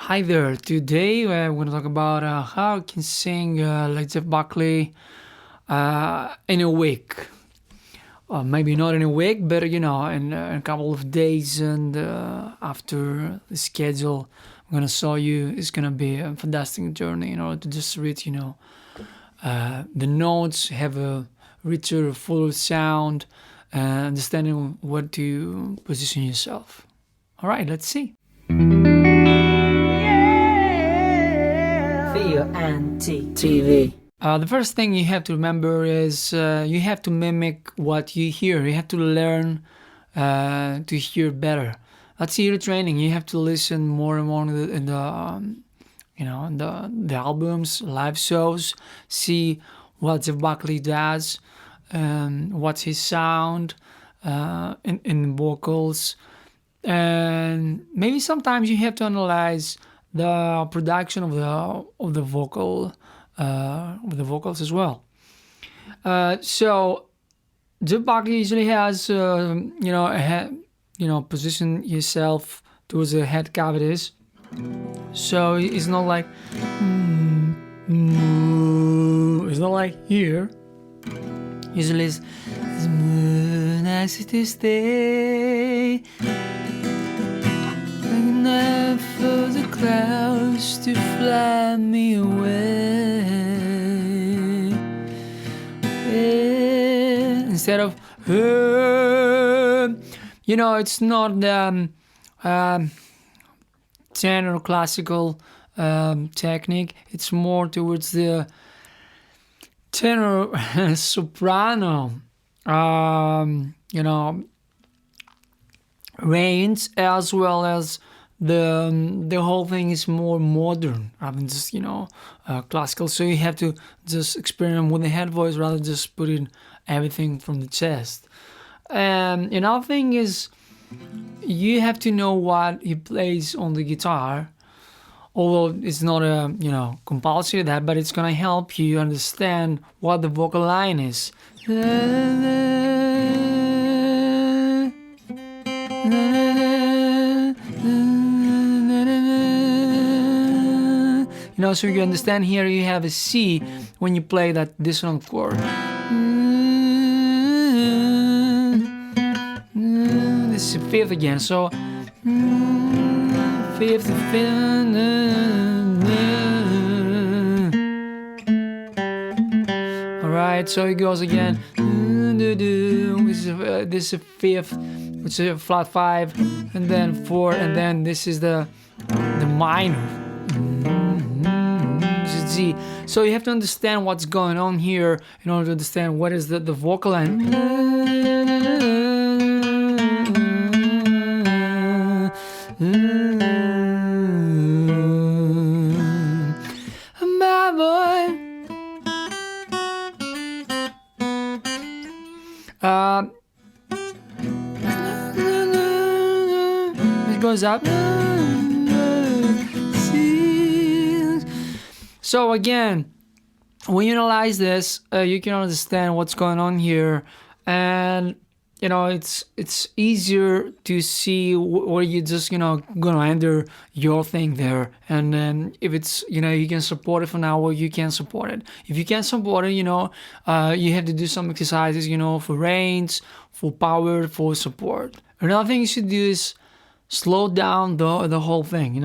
Hi there. Today we're going to talk about how you can sing like Jeff Buckley in a week. Maybe not in a week, but in a couple of days. And after the schedule, I'm going to show you. It's going to be a fantastic journey in order to just read, the notes, have a richer, fuller sound, understanding what to position yourself. All right, let's see. Theo and TV. The first thing you have to remember is you have to mimic what you hear. You have to learn to hear better. That's ear training. You have to listen more and more in the albums, live shows. See what Jeff Buckley does, what's his sound in vocals, and maybe sometimes you have to analyze the production of the vocals as well. So Jeff Buckley usually has position yourself towards the head cavities, so it's not like it's not like here. Usually it's nice to stay. Enough for the clouds to fly me away. Instead of, it's not tenor classical technique. It's more towards the tenor soprano, range, as well as the whole thing is more modern rather than just classical. So you have to just experiment with the head voice rather than just putting everything from the chest. And another thing is you have to know what he plays on the guitar, although it's not a compulsory that, but it's gonna help you understand what the vocal line is. So you understand here you have a C when you play that dissonant chord. This is fifth again, so fifth. Alright, so it goes again. This is a fifth, which is a flat 5, and then 4, and then this is the minor. G. So you have to understand what's going on here in order to understand what is the vocal line. My boy. It goes up. So again, when you analyze this, you can understand what's going on here, and it's easier to see where you just gonna enter your thing there, and then if it's you can support it for now, or you can support it. If you can't support it, you have to do some exercises, for range, for power, for support. Another thing you should do is slow down the whole thing.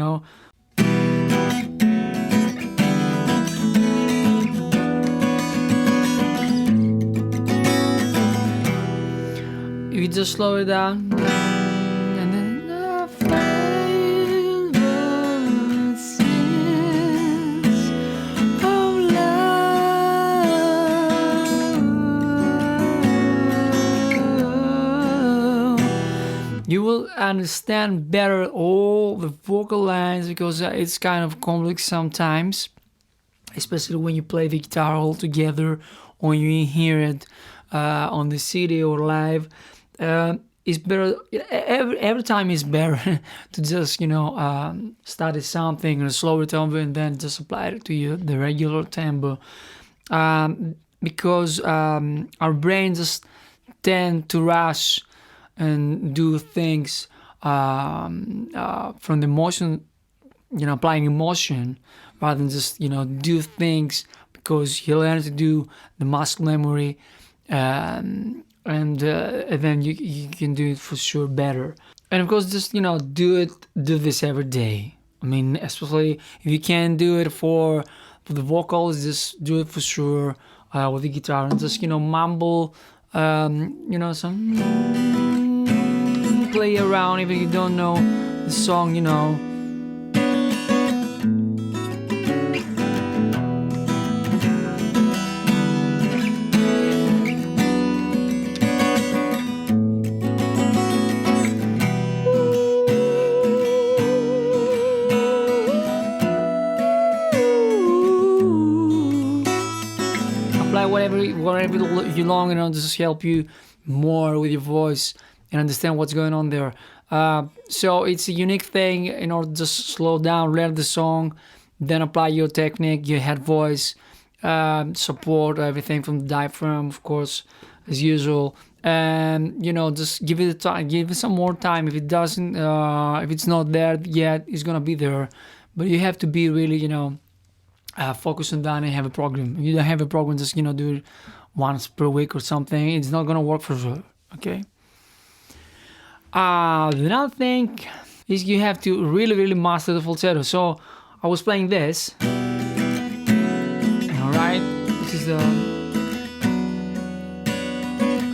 You just slow it down, and then I find what sense of love. You will understand better all the vocal lines, because it's kind of complex sometimes, especially when you play the guitar all together, or you hear it on the CD or live. It's better every time. It's better to just start at something in a slower tempo and then just apply it to the regular tempo, because our brains just tend to rush and do things from the motion applying emotion rather than just do things because you learn to do the muscle memory, and then you can do it for sure better. And of course, just do this every day. I mean, especially if you can't do it for the vocals, just do it for sure with the guitar and just mumble, some play around even if you don't know the song. Apply whatever you long, just help you more with your voice and understand what's going on there. So it's a unique thing in order to just slow down, learn the song, then apply your technique, your head voice, support everything from the diaphragm, of course, as usual. And just give it time, give it some more time. If it doesn't, if it's not there yet, it's gonna be there. But you have to be really, focus on that and have a program. If you don't have a program, just do it once per week or something. It's not gonna work for sure. Okay. Another thing is you have to really, really master the falsetto. So I was playing this. All right, this is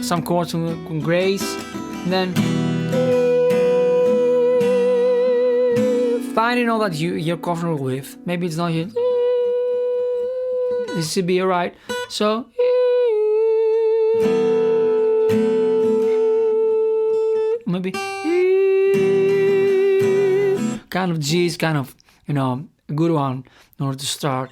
some chords with grace, and then finding all that you're comfortable with. Maybe it's not here. This should be alright. So maybe kind of G is kind of a good one in order to start.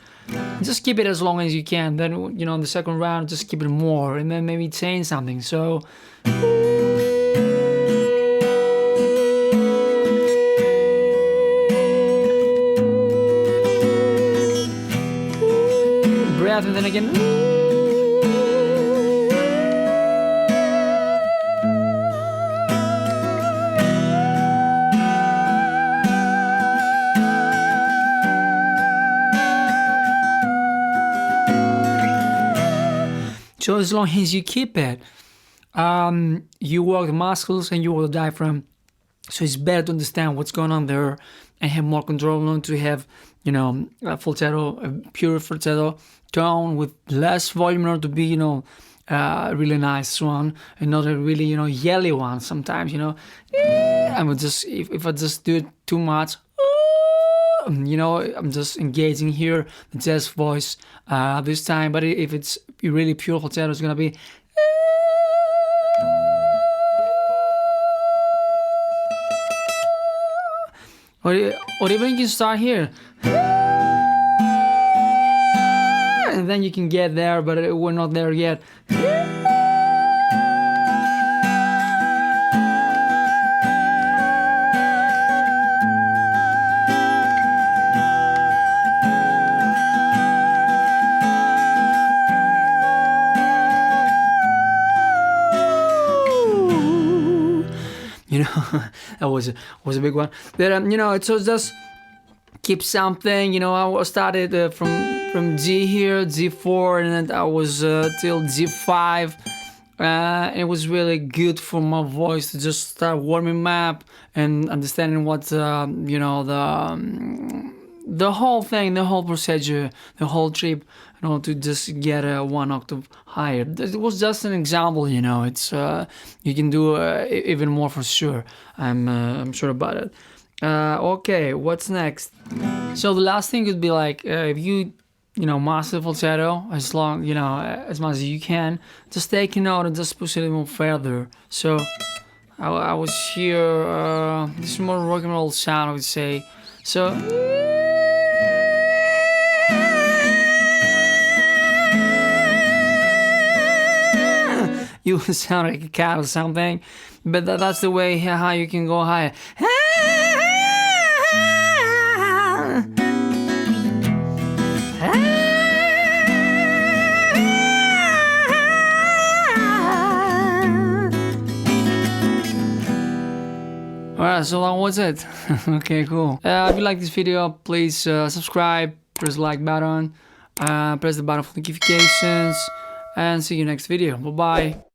Just keep it as long as you can. Then in the second round, just keep it more, and then maybe change something. So breath, and then again. So as long as you keep it, you work the muscles and you work the diaphragm. So it's better to understand what's going on there and have more control, not to have, a falsetto, a pure falsetto tone with less volume in order to be, a really nice one, and not a really, yelly one sometimes, I would just, if I just do it too much, I'm just engaging here the jazz voice this time. But if it's really pure falsetto, it's gonna be or even you can start here and then you can get there, but we're not there yet. That was a big one. But it's just keep something. I started from G here, G4, and then I was till G5. It was really good for my voice to just start warming up and understanding what the whole thing, the whole procedure, the whole trip, to just get one octave higher. It was just an example, It's you can do even more for sure. I'm sure about it. Okay, what's next? So the last thing would be like if you master falsetto as long as much as you can, just take a note and just push it even further. So I was here. This is more rock and roll sound, I would say. So. You sound like a cat or something, but that's the way how you can go higher. Alright, so that was it. Okay, cool. If you like this video, please subscribe, press the like button, press the button for notifications, and see you next video. Bye bye.